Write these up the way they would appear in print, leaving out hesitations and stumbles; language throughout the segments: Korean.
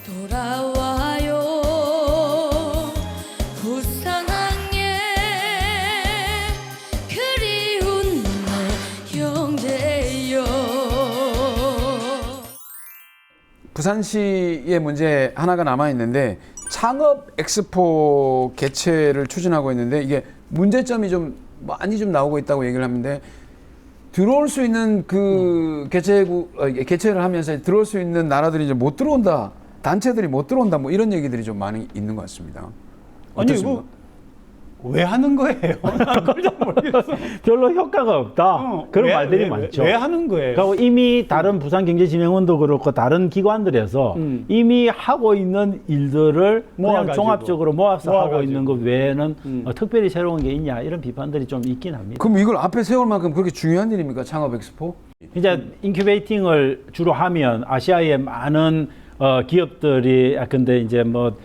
돌아와요 부산항에 그리운 내 형제여. 부산시의 문제 하나가 남아 있는데 창업 엑스포 개최를 추진하고 있는데 이게 문제점이 좀 많이 좀 나오고 있다고 얘기를 하는데 들어올 수 있는 그 개최를 하면서 들어올 수 있는 나라들이 이제 못 들어온다, 단체들이 못 들어온다, 뭐 이런 얘기들이 좀 많이 있는 것 같습니다. 아니 어떻습니까? 이거 왜 하는 거예요? 그걸 잘 모르겠어. 별로 효과가 없다. 그런 말들이 많죠. 왜 하는 거예요? 그리고 이미 다른 부산경제진흥원도 그렇고 다른 기관들에서 이미 하고 있는 일들을 그냥 모아가지고. 종합적으로 모아서 하고 모아가지고. 있는 것 외에는 특별히 새로운 게 있냐 이런 비판들이 좀 있긴 합니다. 그럼 이걸 앞에 세울 만큼 그렇게 중요한 일입니까? 창업 엑스포? 이제 인큐베이팅을 주로 하면 아시아의 많은 기업들이 근데 이제 뭐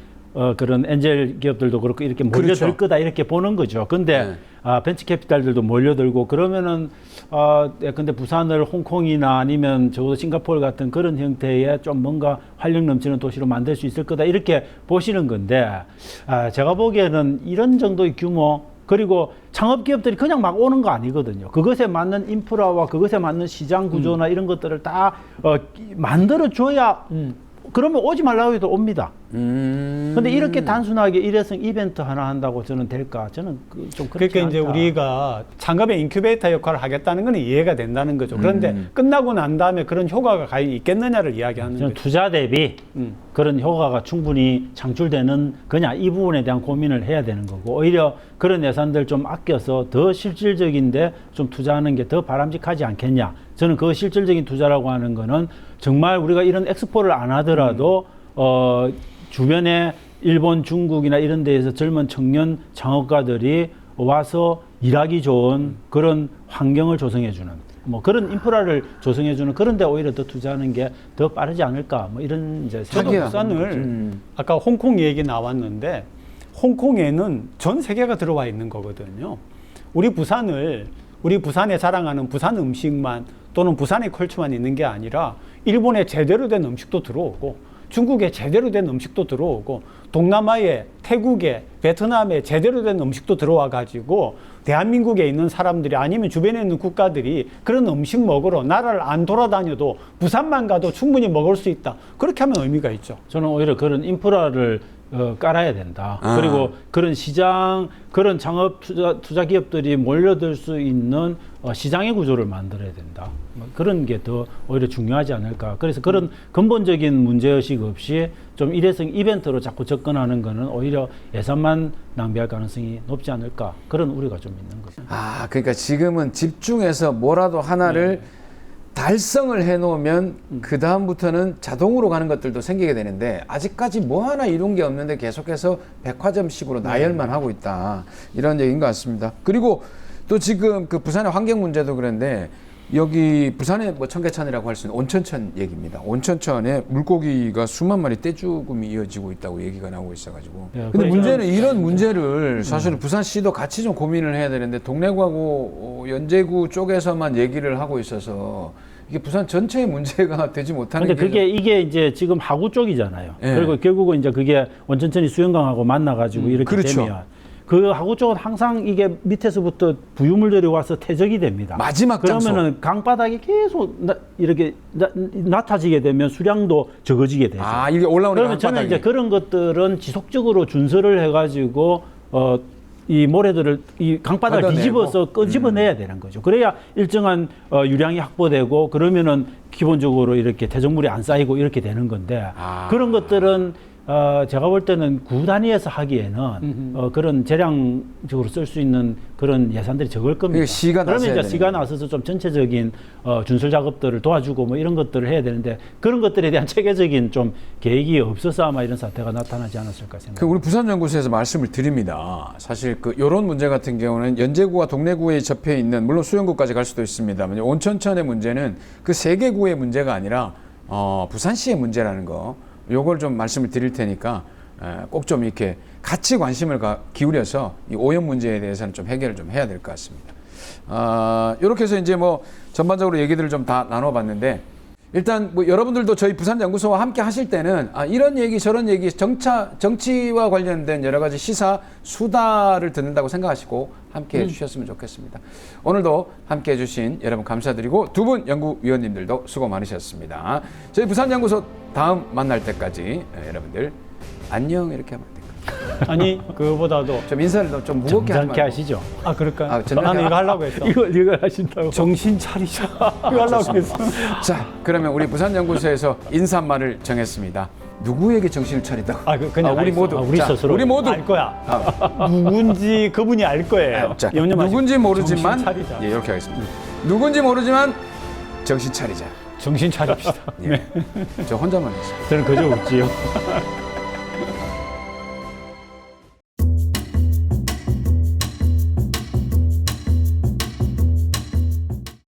그런 엔젤 기업들도 그렇고 이렇게 몰려들 그렇죠. 거다 이렇게 보는 거죠. 근데 네. 벤처 캐피탈들도 몰려들고 그러면은 근데 부산을 홍콩이나 아니면 적어도 싱가포르 같은 그런 형태의 좀 뭔가 활력 넘치는 도시로 만들 수 있을 거다 이렇게 보시는 건데 제가 보기에는 이런 정도의 규모 그리고 창업 기업들이 그냥 막 오는 거 아니거든요. 그것에 맞는 인프라와 그것에 맞는 시장 구조나 이런 것들을 다 만들어 줘야 그러면 오지 말라고 해도 옵니다. 근데 이렇게 단순하게 일회성 이벤트 하나 한다고 저는 될까? 저는 좀 그렇지 그러니까 이제 않다. 우리가 창업의 인큐베이터 역할을 하겠다는 건 이해가 된다는 거죠. 그런데 끝나고 난 다음에 그런 효과가 과연 있겠느냐를 이야기하는 저는 거죠. 투자 대비 그런 효과가 충분히 창출되는 거냐 이 부분에 대한 고민을 해야 되는 거고 오히려 그런 예산들 좀 아껴서 더 실질적인데 좀 투자하는 게 더 바람직하지 않겠냐. 저는 그 실질적인 투자라고 하는 거는 정말 우리가 이런 엑스포를 안 하더라도 주변에 일본, 중국이나 이런 데에서 젊은 청년 창업가들이 와서 일하기 좋은 그런 환경을 조성해주는 뭐 그런 인프라를 조성해주는 그런 데 오히려 더 투자하는 게 더 빠르지 않을까 뭐 이런 이제 저도 자기야. 부산을 아까 홍콩 얘기 나왔는데 홍콩에는 전 세계가 들어와 있는 거거든요. 우리 부산에 자랑하는 부산 음식만 또는 부산의 컬처만 있는 게 아니라 일본에 제대로 된 음식도 들어오고 중국에 제대로 된 음식도 들어오고 동남아에 태국에 베트남에 제대로 된 음식도 들어와 가지고 대한민국에 있는 사람들이 아니면 주변에 있는 국가들이 그런 음식 먹으러 나라를 안 돌아다녀도 부산만 가도 충분히 먹을 수 있다. 그렇게 하면 의미가 있죠. 저는 오히려 그런 인프라를 깔아야 된다. 그리고 그런 시장, 그런 창업 투자 기업들이 몰려들 수 있는 시장의 구조를 만들어야 된다. 뭐 그런 게 더 오히려 중요하지 않을까. 그래서 그런 근본적인 문제의식 없이 좀 일회성 이벤트로 자꾸 접근하는 거는 오히려 예산만 낭비할 가능성이 높지 않을까. 그런 우려가 좀 있는 거죠. 그러니까 지금은 집중해서 뭐라도 하나를 달성을 해놓으면 그 다음부터는 자동으로 가는 것들도 생기게 되는데 아직까지 뭐 하나 이룬 게 없는데 계속해서 백화점식으로 나열만 하고 있다 이런 얘기인 것 같습니다. 그리고 또 지금 그 부산의 환경 문제도 그런데 여기 부산의 뭐 청계천이라고 할 수 있는 온천천 얘기입니다. 온천천에 물고기가 수만 마리 떼죽음이 이어지고 있다고 얘기가 나오고 있어가지고. 근데 문제는 이런 문제를 사실 부산시도 같이 좀 고민을 해야 되는데 동래구하고 연제구 쪽에서만 얘기를 하고 있어서 이게 부산 전체의 문제가 되지 못하는 근데 게 이게 이제 지금 하구 쪽이잖아요. 예. 그리고 결국은 이제 그게 원천천이 수영강하고 만나가지고 이렇게 그렇죠. 되면 그 하구 쪽은 항상 이게 밑에서부터 부유물들이 와서 퇴적이 됩니다. 마지막 장소. 그러면은 강바닥이 계속 이렇게 낮아지게 되면 수량도 적어지게 되죠. 이게 올라오는 그러면 저는 이제 그런 것들은 지속적으로 준설을 해가지고 이 모래들을 이 강바닥을 걷어내고. 뒤집어서 끄집어내야 되는 거죠. 그래야 일정한 유량이 확보되고 그러면은 기본적으로 이렇게 퇴적물이 안 쌓이고 이렇게 되는 건데 그런 것들은 제가 볼 때는 구 단위에서 하기에는 그런 재량적으로 쓸 수 있는 그런 예산들이 적을 겁니다. 시가 그러면 나서야 이제 시가 되는 나서서 좀 전체적인 준설 작업들을 도와주고 뭐 이런 것들을 해야 되는데 그런 것들에 대한 체계적인 좀 계획이 없어서 아마 이런 사태가 나타나지 않았을까 생각합니다. 우리 부산연구소에서 말씀을 드립니다. 사실 이런 문제 같은 경우는 연제구와 동래구에 접해 있는 물론 수영구까지 갈 수도 있습니다만 온천천의 문제는 그 세 개 구의 문제가 아니라 부산시의 문제라는 거. 요걸 좀 말씀을 드릴 테니까 꼭 좀 이렇게 같이 관심을 기울여서 이 오염 문제에 대해서는 좀 해결을 좀 해야 될 것 같습니다. 이렇게 해서 이제 뭐 전반적으로 얘기들을 좀 다 나눠봤는데 일단 뭐 여러분들도 저희 부산연구소와 함께 하실 때는 이런 얘기 저런 얘기 정치와 관련된 여러 가지 시사 수다를 듣는다고 생각하시고 함께 해주셨으면 좋겠습니다. 오늘도 함께 해주신 여러분 감사드리고 두 분 연구위원님들도 수고 많으셨습니다. 저희 부산연구소 다음 만날 때까지 여러분들 안녕 이렇게 하면 됩니다. 아니 그거보다도 좀 인사를 좀 무겁게 하지 점잖게 말고. 하시죠. 그럴까요? 점잖게 나는 이거 하려고 했어. 이걸 하신다고. 정신 차리자. 이거 하려고 했어. 자, 그러면 우리 부산연구소에서 인사말을 정했습니다. 누구에게 정신을 차리다가? 그냥 우리 모두. 우리 자, 스스로. 우리 모두. 알 거야. 누군지 그분이 알 거예요. 자, 염려하지 누군지 모르지만 정신 차리자. 예, 이렇게 하겠습니다. 누군지 모르지만 정신 차리자. 정신 차립시다. 예. 저 혼자만 했어요. 저는 그저 웃지요.